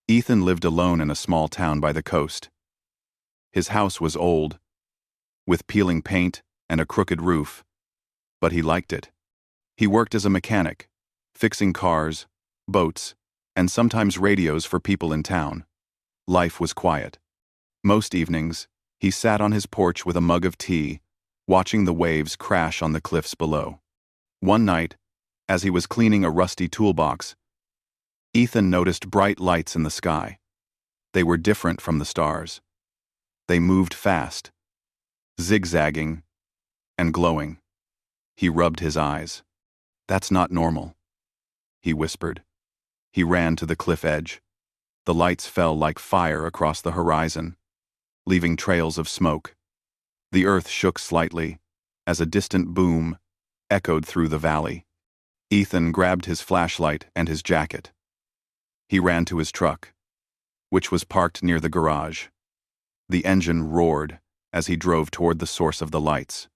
Ethan lived alone in a small town by the coast. His house was old, with peeling paint and a crooked roof, but he liked it. He worked as a mechanic, fixing cars, boats, and sometimes radios for people in town. Life was quiet. Most evenings, he sat on his porch with a mug of tea, watching the waves crash on the cliffs below. One night, as he was cleaning a rusty toolbox, Ethan noticed bright lights in the sky. They were different from the stars. They moved fast, zigzagging and glowing. He rubbed his eyes. "That's not normal," he whispered. He ran to the cliff edge. The lights fell like fire across the horizon, leaving trails of smoke. The earth shook slightly as a distant boom echoed through the valley. Ethan grabbed his flashlight and his jacket. He ran to his truck, which was parked near the garage. The engine roared as he drove toward the source of the lights.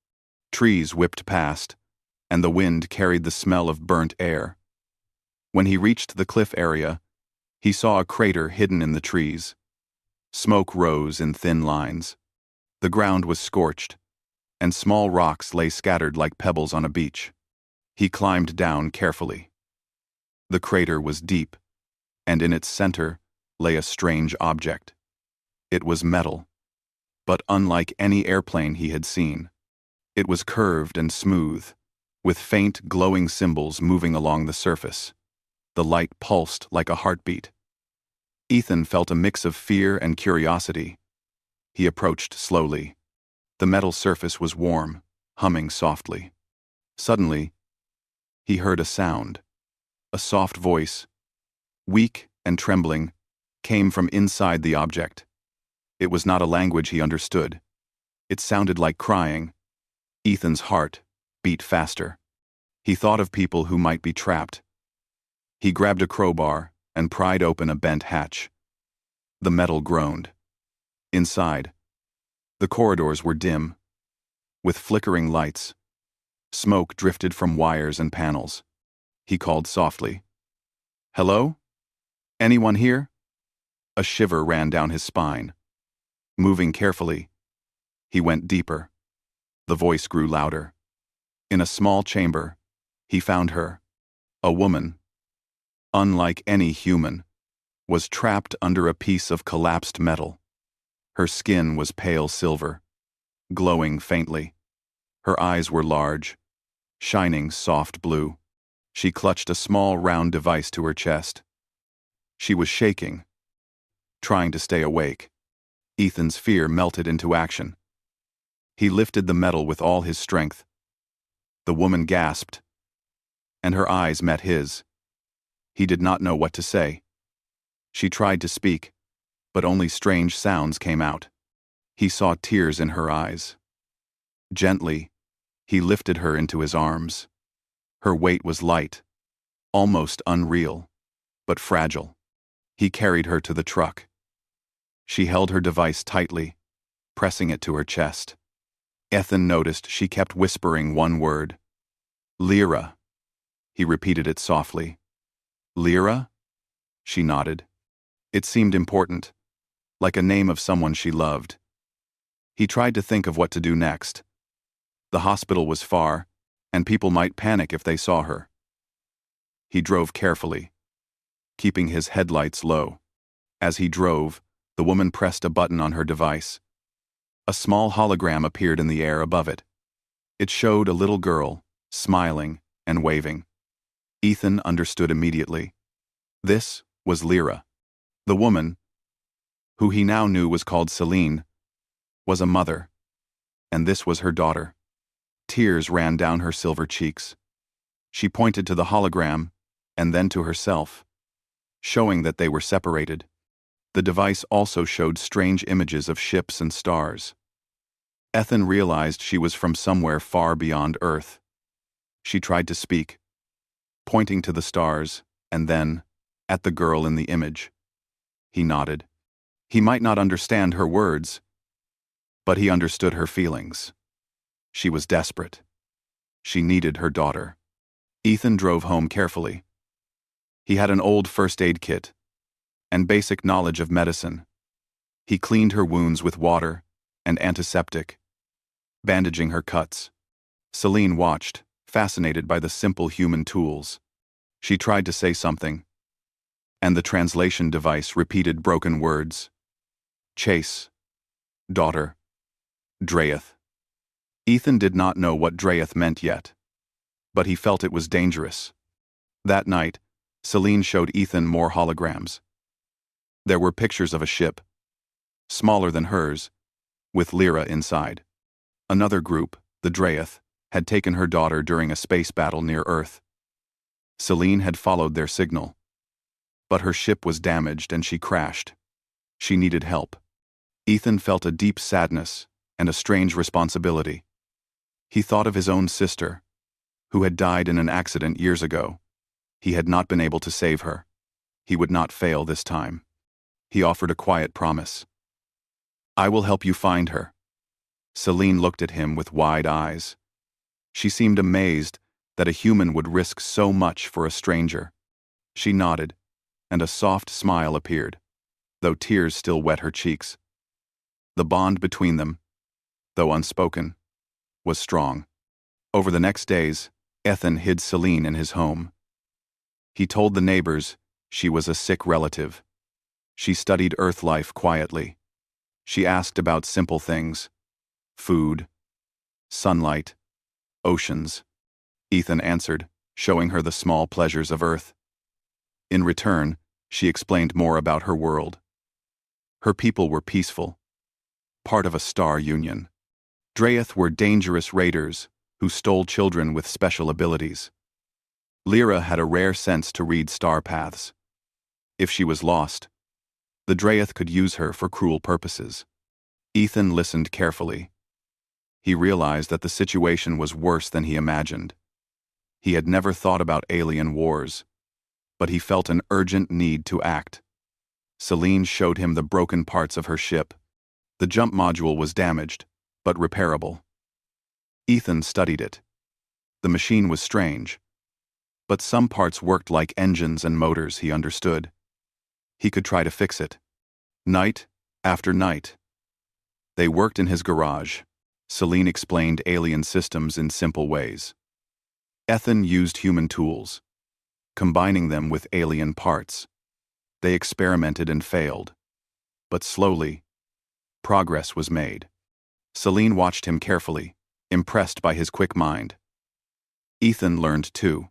Trees whipped past, and the wind carried the smell of burnt air. When he reached the cliff area, he saw a crater hidden in the trees. Smoke rose in thin lines. The ground was scorched, and small rocks lay scattered like pebbles on a beach. He climbed down carefully. The crater was deep, and in its center lay a strange object. It was metal, but unlike any airplane he had seen. It was curved and smooth, with faint glowing symbols moving along the surface. The light pulsed like a heartbeat. Ethan felt a mix of fear and curiosity. He approached slowly. The metal surface was warm, humming softly. Suddenly, he heard a sound. A soft voice, weak and trembling, came from inside the object. It was not a language he understood. It sounded like crying. Ethan's heart beat faster. He thought of people who might be trapped. He grabbed a crowbar and pried open a bent hatch. The metal groaned. Inside, the corridors were dim, with flickering lights. Smoke drifted from wires and panels. He called softly, "Hello? Anyone here?" A shiver ran down his spine. Moving carefully, he went deeper. The voice grew louder. In a small chamber, he found her. A woman, unlike any human, was trapped under a piece of collapsed metal. Her skin was pale silver, glowing faintly. Her eyes were large, shining soft blue. She clutched a small round device to her chest. She was shaking, trying to stay awake. Ethan's fear melted into action. He lifted the metal with all his strength. The woman gasped, and her eyes met his. He did not know what to say. She tried to speak, but only strange sounds came out. He saw tears in her eyes. Gently, he lifted her into his arms. Her weight was light, almost unreal, but fragile. He carried her to the truck. She held her device tightly, pressing it to her chest. Ethan noticed she kept whispering one word. "Lyra." He repeated it softly. "Lyra?" She nodded. It seemed important, like a name of someone she loved. He tried to think of what to do next. The hospital was far, and people might panic if they saw her. He drove carefully, keeping his headlights low. As he drove, the woman pressed a button on her device. A small hologram appeared in the air above it. It showed a little girl, smiling and waving. Ethan understood immediately. This was Lyra. The woman, who he now knew was called Celine, was a mother, and this was her daughter. Tears ran down her silver cheeks. She pointed to the hologram and then to herself, showing that they were separated. The device also showed strange images of ships and stars. Ethan realized she was from somewhere far beyond Earth. She tried to speak, pointing to the stars, and then at the girl in the image. He nodded. He might not understand her words, but he understood her feelings. She was desperate. She needed her daughter. Ethan drove home carefully. He had an old first aid kit and basic knowledge of medicine. He cleaned her wounds with water and antiseptic, bandaging her cuts. Celine watched, fascinated by the simple human tools. She tried to say something, and the translation device repeated broken words. Chase. Daughter. Drayeth. Ethan did not know what Drayeth meant yet, but he felt it was dangerous. That night, Celine showed Ethan more holograms. There were pictures of a ship, smaller than hers, with Lyra inside. Another group, the Drayeth, had taken her daughter during a space battle near Earth. Celine had followed their signal, but her ship was damaged and she crashed. She needed help. Ethan felt a deep sadness and a strange responsibility. He thought of his own sister, who had died in an accident years ago. He had not been able to save her. He would not fail this time. He offered a quiet promise. I will help you find her. Celine looked at him with wide eyes. She seemed amazed that a human would risk so much for a stranger. She nodded, and a soft smile appeared, though tears still wet her cheeks. The bond between them, though unspoken, was strong. Over the next days, Ethan hid Celine in his home. He told the neighbors she was a sick relative. She studied Earth life quietly. She asked about simple things: food, sunlight, oceans. Ethan answered, showing her the small pleasures of Earth. In return, she explained more about her world. Her people were peaceful, part of a star union. Drayeth were dangerous raiders who stole children with special abilities. Lyra had a rare sense to read star paths. If she was lost, the Drayeth could use her for cruel purposes. Ethan listened carefully. He realized that the situation was worse than he imagined. He had never thought about alien wars, but he felt an urgent need to act. Celine showed him the broken parts of her ship. The jump module was damaged, but repairable. Ethan studied it. The machine was strange, but some parts worked like engines and motors, he understood. He could try to fix it. Night after night. They worked in his garage. Celine explained alien systems in simple ways. Ethan used human tools, combining them with alien parts. They experimented and failed, but slowly, progress was made. Celine watched him carefully, impressed by his quick mind. Ethan learned too,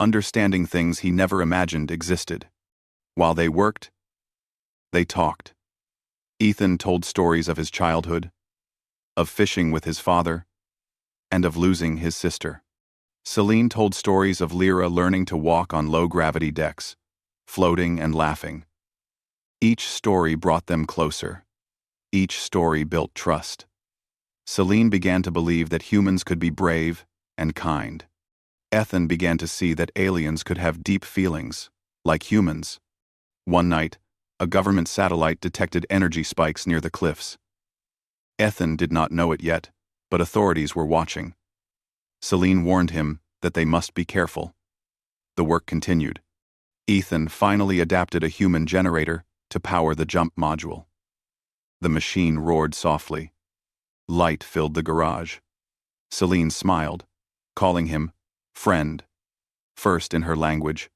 understanding things he never imagined existed. While they worked, they talked. Ethan told stories of his childhood, of fishing with his father, and of losing his sister. Celine told stories of Lyra learning to walk on low-gravity decks, floating and laughing. Each story brought them closer. Each story built trust. Celine began to believe that humans could be brave and kind. Ethan began to see that aliens could have deep feelings, like humans. One night, a government satellite detected energy spikes near the cliffs. Ethan did not know it yet, but authorities were watching. Celine warned him that they must be careful. The work continued. Ethan finally adapted a human generator to power the jump module. The machine roared softly. Light filled the garage. Celine smiled, calling him friend, first in her language,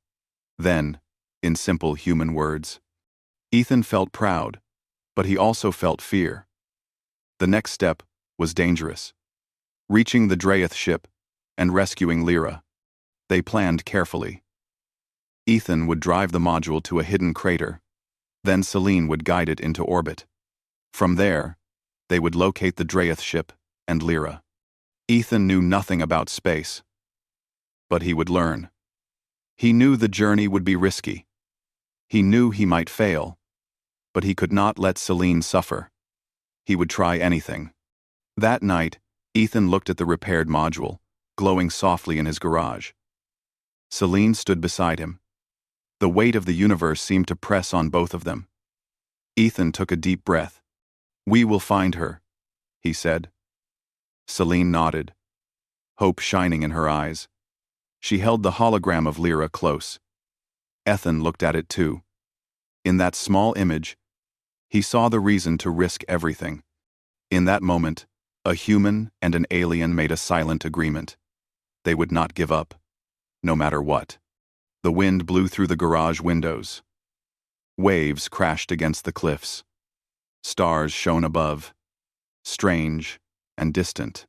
then in simple human words. Ethan felt proud, but he also felt fear. The next step was dangerous. Reaching the Drayeth ship and rescuing Lyra. They planned carefully. Ethan would drive the module to a hidden crater. Then Celine would guide it into orbit. From there, they would locate the Drayeth ship and Lyra. Ethan knew nothing about space, but he would learn. He knew the journey would be risky. He knew he might fail, but he could not let Celine suffer. He would try anything. That night, Ethan looked at the repaired module, glowing softly in his garage. Celine stood beside him. The weight of the universe seemed to press on both of them. Ethan took a deep breath. "We will find her," he said. Celine nodded, hope shining in her eyes. She held the hologram of Lyra close. Ethan looked at it too. In that small image, he saw the reason to risk everything. In that moment, a human and an alien made a silent agreement. They would not give up, no matter what. The wind blew through the garage windows. Waves crashed against the cliffs. Stars shone above, strange and distant.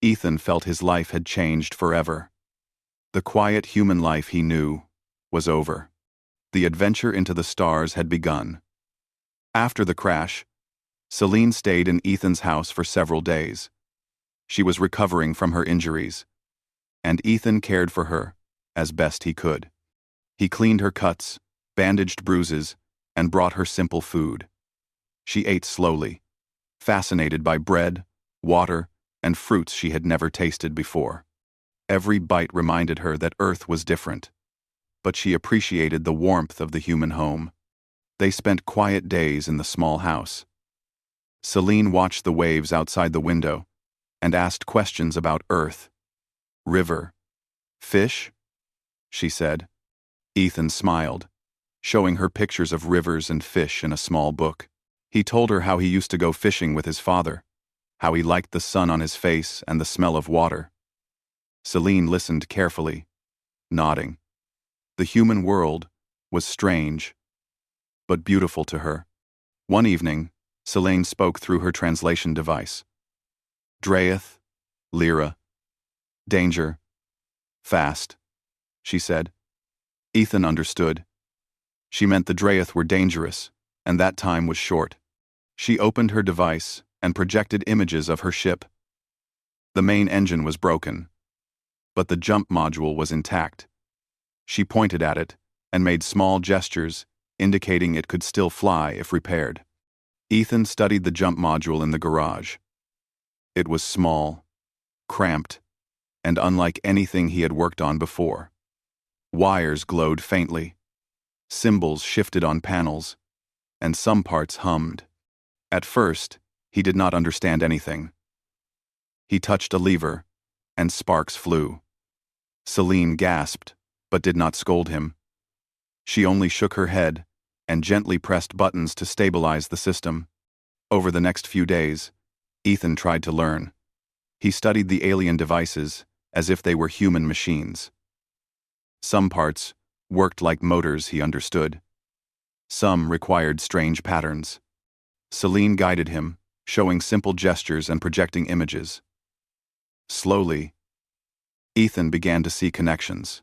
Ethan felt his life had changed forever. The quiet human life he knew was over. The adventure into the stars had begun. After the crash, Celine stayed in Ethan's house for several days. She was recovering from her injuries, and Ethan cared for her as best he could. He cleaned her cuts, bandaged bruises, and brought her simple food. She ate slowly, fascinated by bread, water, and fruits she had never tasted before. Every bite reminded her that Earth was different, but she appreciated the warmth of the human home. They spent quiet days in the small house. Celine watched the waves outside the window and asked questions about Earth. River, fish? She said. Ethan smiled, showing her pictures of rivers and fish in a small book. He told her how he used to go fishing with his father, how he liked the sun on his face and the smell of water. Celine listened carefully, nodding. The human world was strange, but beautiful to her. One evening, Celine spoke through her translation device. Draeth, Lyra, danger, fast, she said. Ethan understood. She meant the Draeth were dangerous, and that time was short. She opened her device and projected images of her ship. The main engine was broken, but the jump module was intact. She pointed at it and made small gestures, indicating it could still fly if repaired. Ethan studied the jump module in the garage. It was small, cramped, and unlike anything he had worked on before. Wires glowed faintly, symbols shifted on panels, and some parts hummed. At first, he did not understand anything. He touched a lever, and sparks flew. Celine gasped, but did not scold him. She only shook her head and gently pressed buttons to stabilize the system. Over the next few days, Ethan tried to learn. He studied the alien devices as if they were human machines. Some parts worked like motors he understood. Some required strange patterns. Celine guided him, showing simple gestures and projecting images. Slowly, Ethan began to see connections.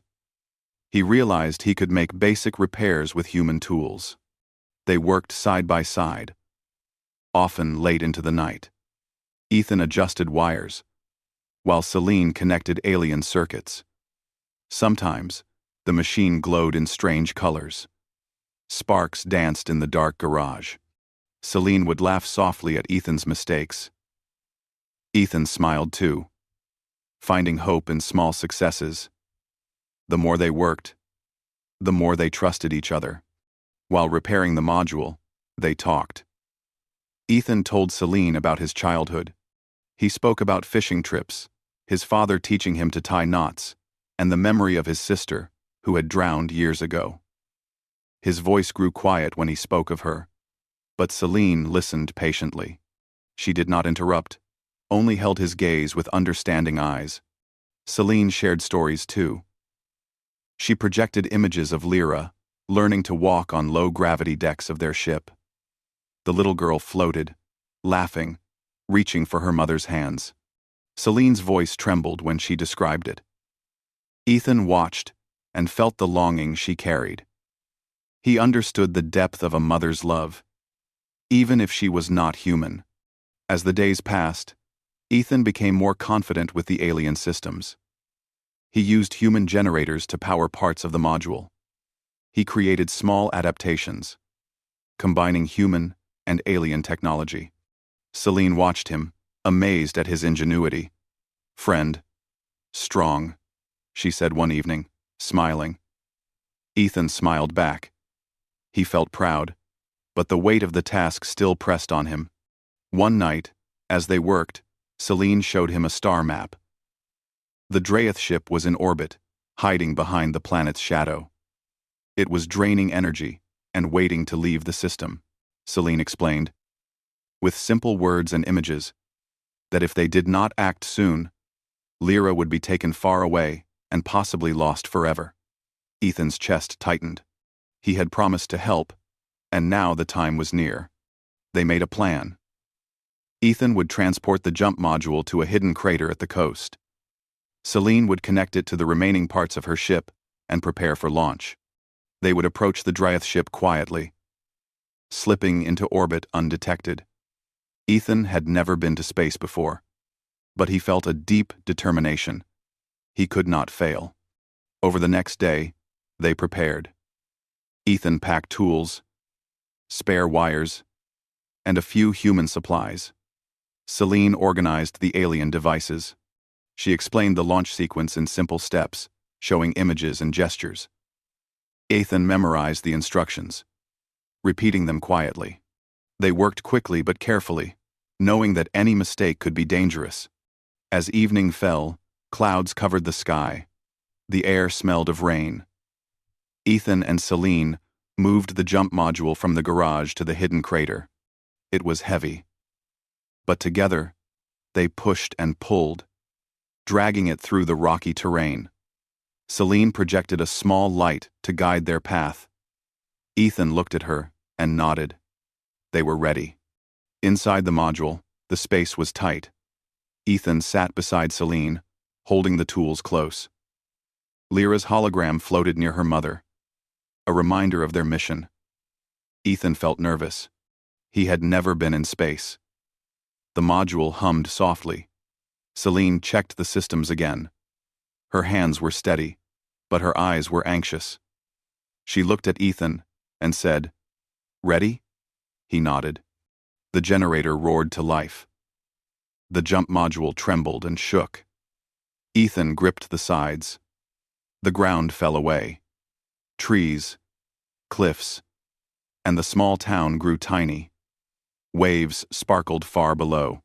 He realized he could make basic repairs with human tools. They worked side by side, often late into the night. Ethan adjusted wires, while Celine connected alien circuits. Sometimes, the machine glowed in strange colors. Sparks danced in the dark garage. Celine would laugh softly at Ethan's mistakes. Ethan smiled too, finding hope in small successes. The more they worked, the more they trusted each other. While repairing the module, they talked. Ethan told Celine about his childhood. He spoke about fishing trips, his father teaching him to tie knots, and the memory of his sister, who had drowned years ago. His voice grew quiet when he spoke of her, but Celine listened patiently. She did not interrupt, only held his gaze with understanding eyes. Celine shared stories too. She projected images of Lyra, learning to walk on low-gravity decks of their ship. The little girl floated, laughing, reaching for her mother's hands. Celine's voice trembled when she described it. Ethan watched and felt the longing she carried. He understood the depth of a mother's love, even if she was not human. As the days passed, Ethan became more confident with the alien systems. He used human generators to power parts of the module. He created small adaptations, combining human and alien technology. Celine watched him, amazed at his ingenuity. "Friend, strong," she said one evening, smiling. Ethan smiled back. He felt proud, but the weight of the task still pressed on him. One night, as they worked, Celine showed him a star map. The Draeth ship was in orbit, hiding behind the planet's shadow. It was draining energy, and waiting to leave the system, Celine explained, with simple words and images, that if they did not act soon, Lyra would be taken far away and possibly lost forever. Ethan's chest tightened. He had promised to help, and now the time was near. They made a plan. Ethan would transport the jump module to a hidden crater at the coast. Celine would connect it to the remaining parts of her ship and prepare for launch. They would approach the Dryeth ship quietly, slipping into orbit undetected. Ethan had never been to space before, but he felt a deep determination. He could not fail. Over the next day, they prepared. Ethan packed tools, spare wires, and a few human supplies. Celine organized the alien devices. She explained the launch sequence in simple steps, showing images and gestures. Ethan memorized the instructions, repeating them quietly. They worked quickly but carefully, knowing that any mistake could be dangerous. As evening fell, clouds covered the sky. The air smelled of rain. Ethan and Celine moved the jump module from the garage to the hidden crater. It was heavy. But together, they pushed and pulled, dragging it through the rocky terrain. Celine projected a small light to guide their path. Ethan looked at her and nodded. They were ready. Inside the module, the space was tight. Ethan sat beside Celine, holding the tools close. Lyra's hologram floated near her mother, a reminder of their mission. Ethan felt nervous. He had never been in space. The module hummed softly. Celine checked the systems again. Her hands were steady, but her eyes were anxious. She looked at Ethan and said, "Ready?" He nodded. The generator roared to life. The jump module trembled and shook. Ethan gripped the sides. The ground fell away. Trees, cliffs, and the small town grew tiny. Waves sparkled far below.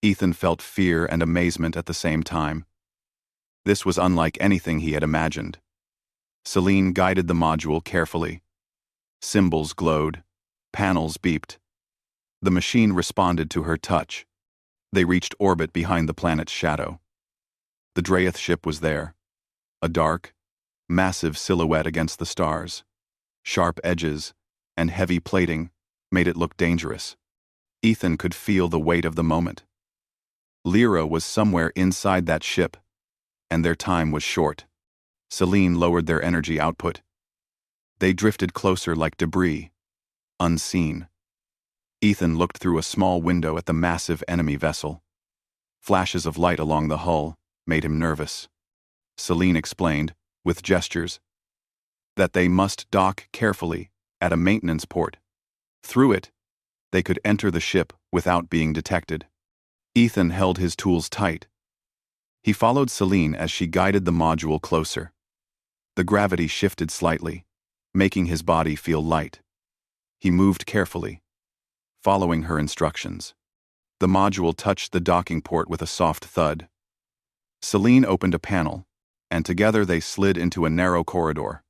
Ethan felt fear and amazement at the same time. This was unlike anything he had imagined. Celine guided the module carefully. Symbols glowed. Panels beeped. The machine responded to her touch. They reached orbit behind the planet's shadow. The Dryeth ship was there, a dark, massive silhouette against the stars. Sharp edges and heavy plating made it look dangerous. Ethan could feel the weight of the moment. Lyra was somewhere inside that ship, and their time was short. Celine lowered their energy output. They drifted closer like debris, unseen. Ethan looked through a small window at the massive enemy vessel. Flashes of light along the hull made him nervous. Celine explained, with gestures, that they must dock carefully at a maintenance port. Through it, they could enter the ship without being detected. Ethan held his tools tight. He followed Celine as she guided the module closer. The gravity shifted slightly, making his body feel light. He moved carefully, following her instructions. The module touched the docking port with a soft thud. Celine opened a panel, and together they slid into a narrow corridor.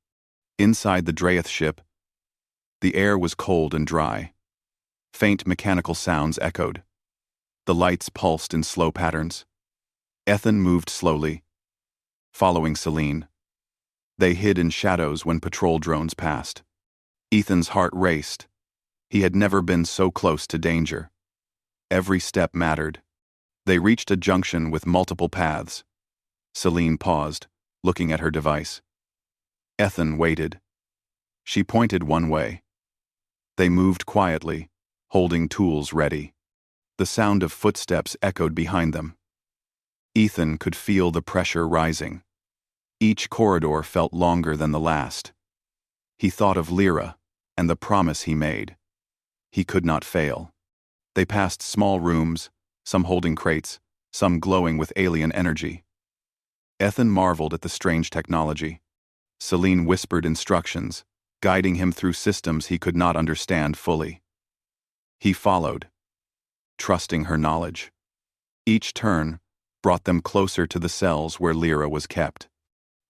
Inside the Dryeth ship, the air was cold and dry. Faint mechanical sounds echoed. The lights pulsed in slow patterns. Ethan moved slowly, following Celine. They hid in shadows when patrol drones passed. Ethan's heart raced. He had never been so close to danger. Every step mattered. They reached a junction with multiple paths. Celine paused, looking at her device. Ethan waited. She pointed one way. They moved quietly, holding tools ready. The sound of footsteps echoed behind them. Ethan could feel the pressure rising. Each corridor felt longer than the last. He thought of Lyra and the promise he made. He could not fail. They passed small rooms, some holding crates, some glowing with alien energy. Ethan marveled at the strange technology. Celine whispered instructions, guiding him through systems he could not understand fully. He followed, trusting her knowledge. Each turn brought them closer to the cells where Lyra was kept.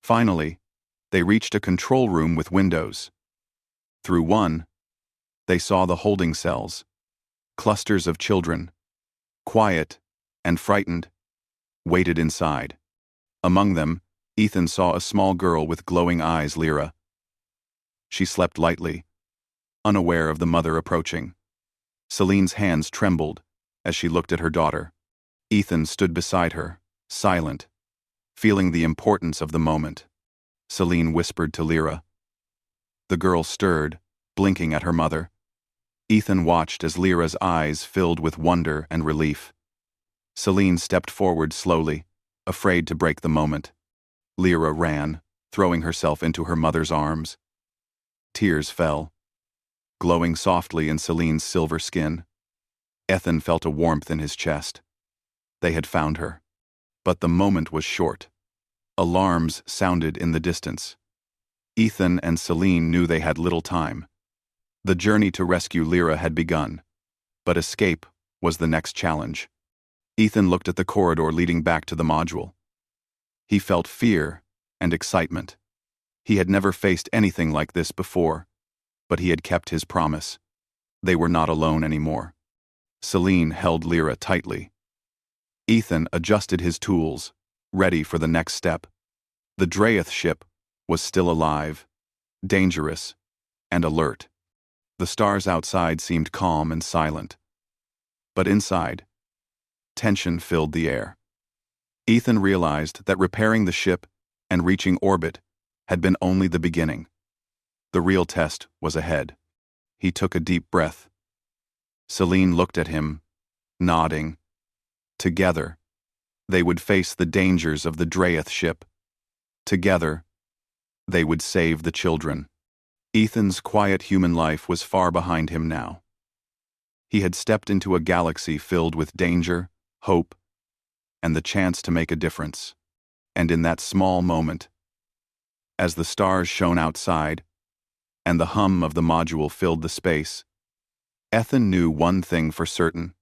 Finally, they reached a control room with windows. Through one, they saw the holding cells, clusters of children, quiet and frightened, waited inside. Among them, Ethan saw a small girl with glowing eyes, Lyra. She slept lightly, unaware of the mother approaching. Celine's hands trembled as she looked at her daughter. Ethan stood beside her, silent, feeling the importance of the moment. Celine whispered to Lyra. The girl stirred, blinking at her mother. Ethan watched as Lyra's eyes filled with wonder and relief. Celine stepped forward slowly, afraid to break the moment. Lyra ran, throwing herself into her mother's arms. Tears fell, glowing softly in Celine's silver skin. Ethan felt a warmth in his chest. They had found her. But the moment was short. Alarms sounded in the distance. Ethan and Celine knew they had little time. The journey to rescue Lyra had begun, but escape was the next challenge. Ethan looked at the corridor leading back to the module. He felt fear and excitement. He had never faced anything like this before, but he had kept his promise. They were not alone anymore. Celine held Lyra tightly. Ethan adjusted his tools, ready for the next step. The Dreyeth ship was still alive, dangerous, and alert. The stars outside seemed calm and silent. But inside, tension filled the air. Ethan realized that repairing the ship and reaching orbit had been only the beginning. The real test was ahead. He took a deep breath. Celine looked at him, nodding. Together, they would face the dangers of the Dreyeth ship. Together, they would save the children. Ethan's quiet human life was far behind him now. He had stepped into a galaxy filled with danger, hope, and the chance to make a difference. And in that small moment, as the stars shone outside, and the hum of the module filled the space, Ethan knew one thing for certain.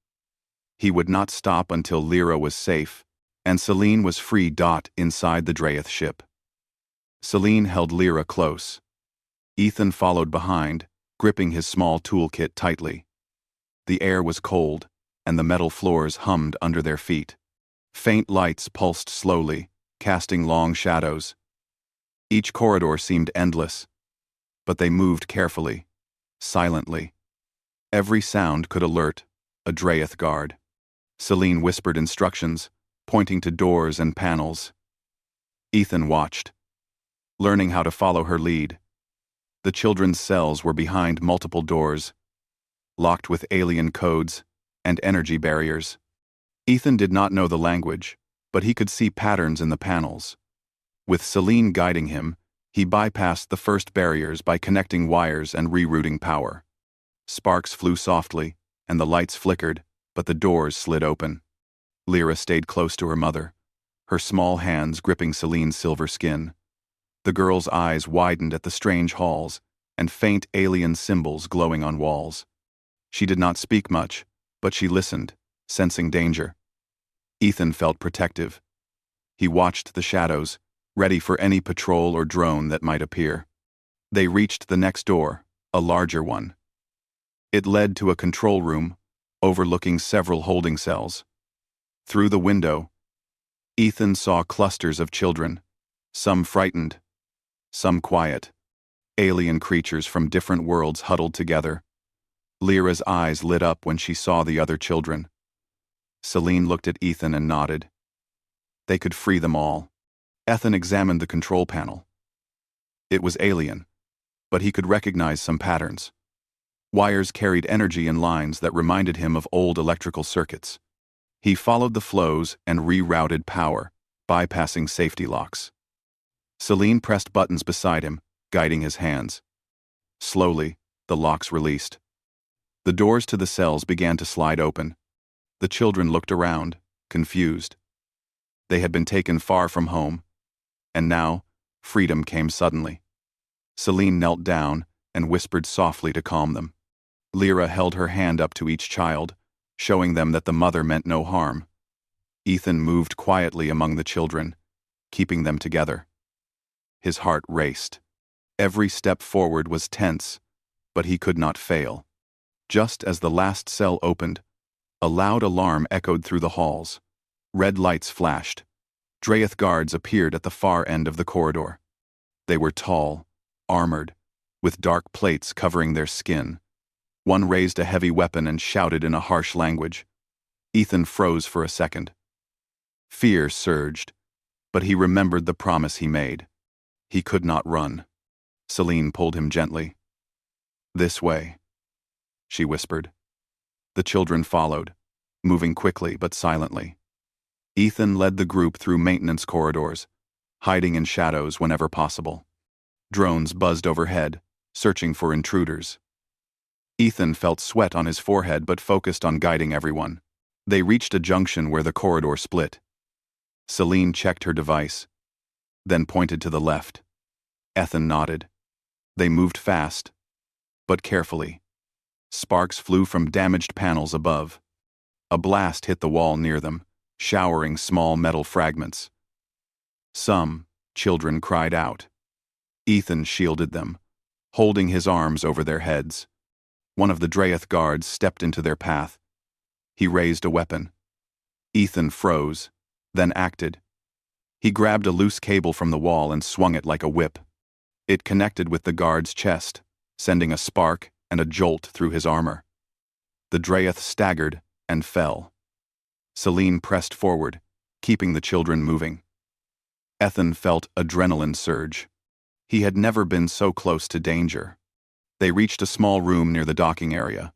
He would not stop until Lyra was safe, and Celine was free. Inside the Dreyeth ship. Celine held Lyra close. Ethan followed behind, gripping his small toolkit tightly. The air was cold, and the metal floors hummed under their feet. Faint lights pulsed slowly, casting long shadows. Each corridor seemed endless, but they moved carefully, silently. Every sound could alert a Dreyeth guard. Celine whispered instructions, pointing to doors and panels. Ethan watched, learning how to follow her lead. The children's cells were behind multiple doors, locked with alien codes and energy barriers. Ethan did not know the language, but he could see patterns in the panels. With Celine guiding him, he bypassed the first barriers by connecting wires and rerouting power. Sparks flew softly, and the lights flickered, but the doors slid open. Lyra stayed close to her mother, her small hands gripping Celine's silver skin. The girl's eyes widened at the strange halls and faint alien symbols glowing on walls. She did not speak much, but she listened, sensing danger. Ethan felt protective. He watched the shadows, ready for any patrol or drone that might appear. They reached the next door, a larger one. It led to a control room, overlooking several holding cells. Through the window, Ethan saw clusters of children, some frightened, some quiet. Alien creatures from different worlds huddled together. Lyra's eyes lit up when she saw the other children. Celine looked at Ethan and nodded. They could free them all. Ethan examined the control panel. It was alien, but he could recognize some patterns. Wires carried energy in lines that reminded him of old electrical circuits. He followed the flows and rerouted power, bypassing safety locks. Celine pressed buttons beside him, guiding his hands. Slowly, the locks released. The doors to the cells began to slide open. The children looked around, confused. They had been taken far from home, and now, freedom came suddenly. Celine knelt down and whispered softly to calm them. Lyra held her hand up to each child, showing them that the mother meant no harm. Ethan moved quietly among the children, keeping them together. His heart raced. Every step forward was tense, But he could not fail. Just as the last cell opened, a loud alarm echoed through the halls. Red lights flashed. Drayth guards appeared at the far end of the corridor. They were tall, armored, with dark plates covering their skin. One raised a heavy weapon and shouted in a harsh language. Ethan froze for a second. Fear surged, but he remembered the promise he made. He could not run. Celine pulled him gently. "This way," she whispered. The children followed, moving quickly but silently. Ethan led the group through maintenance corridors, hiding in shadows whenever possible. Drones buzzed overhead, searching for intruders. Ethan felt sweat on his forehead but focused on guiding everyone. They reached a junction where the corridor split. Celine checked her device, then pointed to the left. Ethan nodded. They moved fast, but carefully. Sparks flew from damaged panels above. A blast hit the wall near them, showering small metal fragments. Some children cried out. Ethan shielded them, holding his arms over their heads. One of the Drayth guards stepped into their path. He raised a weapon. Ethan froze, then acted. He grabbed a loose cable from the wall and swung it like a whip. It connected with the guard's chest, sending a spark and a jolt through his armor. The Drayth staggered and fell. Celine pressed forward, keeping the children moving. Ethan felt adrenaline surge. He had never been so close to danger. They reached a small room near the docking area.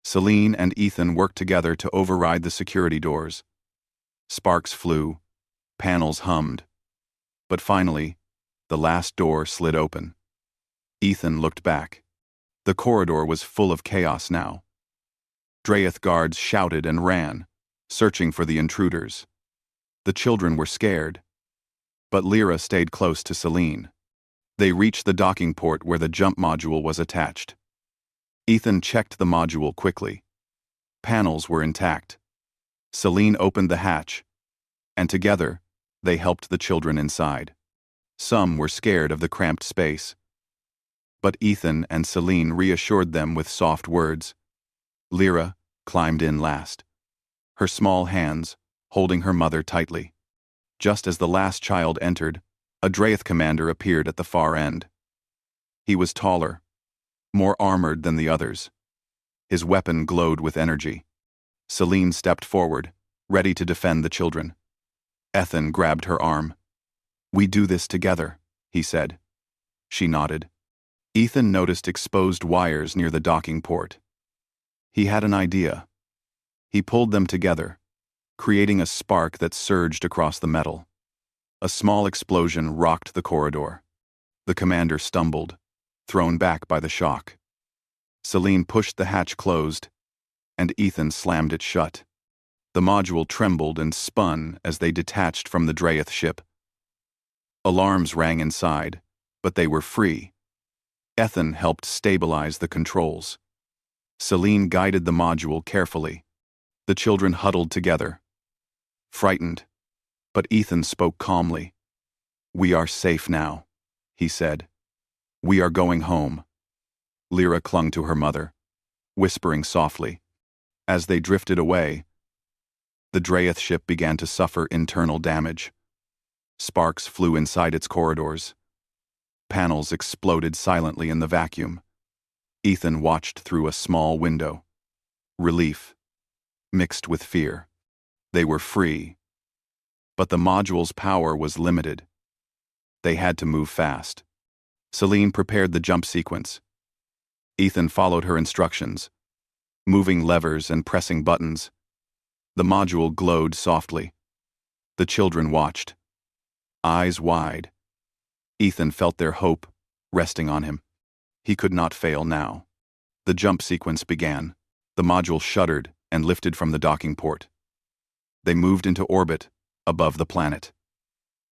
Celine and Ethan worked together to override the security doors. Sparks flew, panels hummed. But finally, the last door slid open. Ethan looked back. The corridor was full of chaos now. Drayth guards shouted and ran, searching for the intruders. The children were scared. But Lyra stayed close to Celine. They reached the docking port where the jump module was attached. Ethan checked the module quickly. Panels were intact. Celine opened the hatch, and together, they helped the children inside. Some were scared of the cramped space. But Ethan and Celine reassured them with soft words. Lyra climbed in last, her small hands holding her mother tightly. Just as the last child entered, a Drayth commander appeared at the far end. He was taller, more armored than the others. His weapon glowed with energy. Celine stepped forward, ready to defend the children. Ethan grabbed her arm. "We do this together," he said. She nodded. Ethan noticed exposed wires near the docking port. He had an idea. He pulled them together, creating a spark that surged across the metal. A small explosion rocked the corridor. The commander stumbled, thrown back by the shock. Celine pushed the hatch closed, and Ethan slammed it shut. The module trembled and spun as they detached from the Drayth ship. Alarms rang inside, but they were free. Ethan helped stabilize the controls. Celine guided the module carefully. The children huddled together, frightened, but Ethan spoke calmly. "We are safe now," he said. "We are going home." Lyra clung to her mother, whispering softly. As they drifted away, the Drayth ship began to suffer internal damage. Sparks flew inside its corridors. Panels exploded silently in the vacuum. Ethan watched through a small window. Relief, mixed with fear. They were free. But the module's power was limited. They had to move fast. Celine prepared the jump sequence. Ethan followed her instructions, moving levers and pressing buttons. The module glowed softly. The children watched, eyes wide. Ethan felt their hope resting on him. He could not fail now. The jump sequence began. The module shuddered and lifted from the docking port. They moved into orbit above the planet.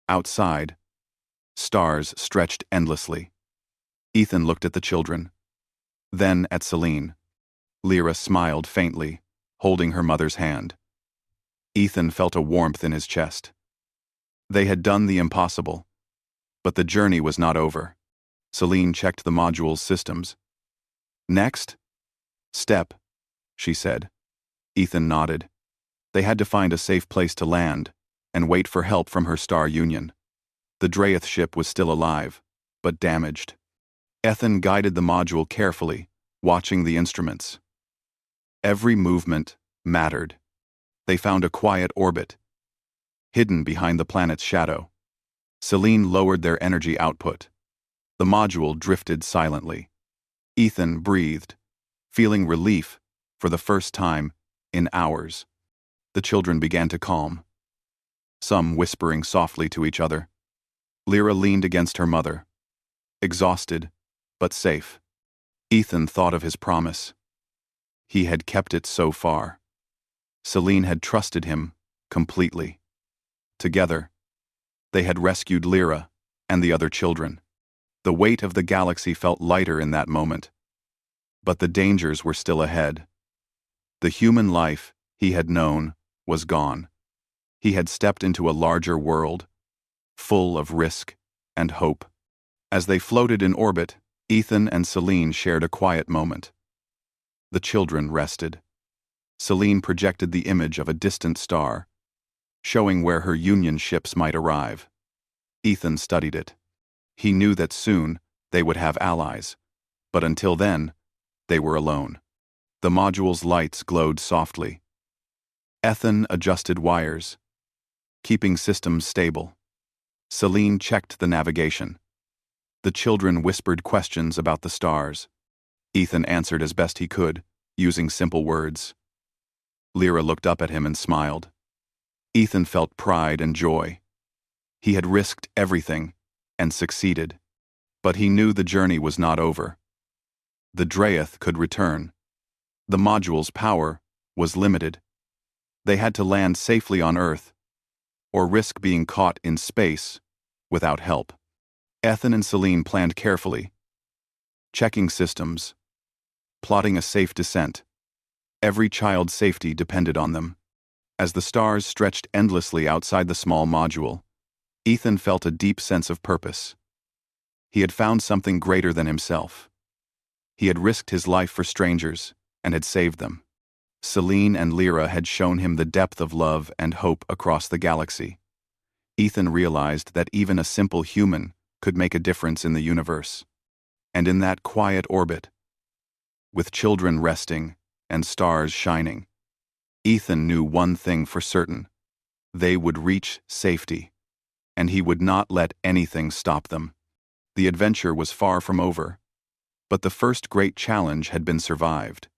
Outside, stars stretched endlessly. Ethan looked at the children, then at Celine. Lyra smiled faintly, holding her mother's hand. Ethan felt a warmth in his chest. They had done the impossible, but the journey was not over. Celine checked the module's systems. Next step, she said. Ethan nodded. They had to find a safe place to land and wait for help from her star union. The Drayth ship was still alive, but damaged. Ethan guided the module carefully, watching the instruments. Every movement mattered. They found a quiet orbit, hidden behind the planet's shadow. Selene lowered their energy output. The module drifted silently. Ethan breathed, feeling relief for the first time in hours. The children began to calm, some whispering softly to each other. Lyra leaned against her mother, exhausted but safe. Ethan thought of his promise. He had kept it so far. Selene had trusted him completely. Together, they had rescued Lyra and the other children. The weight of the galaxy felt lighter in that moment. But the dangers were still ahead. The human life he had known was gone. He had stepped into a larger world, full of risk and hope. As they floated in orbit, Ethan and Selene shared a quiet moment. The children rested. Selene projected the image of a distant star, showing where her Union ships might arrive. Ethan studied it. He knew that soon they would have allies, but until then, they were alone. The module's lights glowed softly. Ethan adjusted wires, keeping systems stable. Selene checked the navigation. The children whispered questions about the stars. Ethan answered as best he could, using simple words. Lyra looked up at him and smiled. Ethan felt pride and joy. He had risked everything and succeeded. But he knew the journey was not over. The Drayth could return. The module's power was limited. They had to land safely on Earth, or risk being caught in space without help. Ethan and Selene planned carefully, checking systems, plotting a safe descent. Every child's safety depended on them. As the stars stretched endlessly outside the small module, Ethan felt a deep sense of purpose. He had found something greater than himself. He had risked his life for strangers and had saved them. Selene and Lyra had shown him the depth of love and hope across the galaxy. Ethan realized that even a simple human could make a difference in the universe. And in that quiet orbit, with children resting and stars shining, Ethan knew one thing for certain: they would reach safety, and he would not let anything stop them. The adventure was far from over, but the first great challenge had been survived.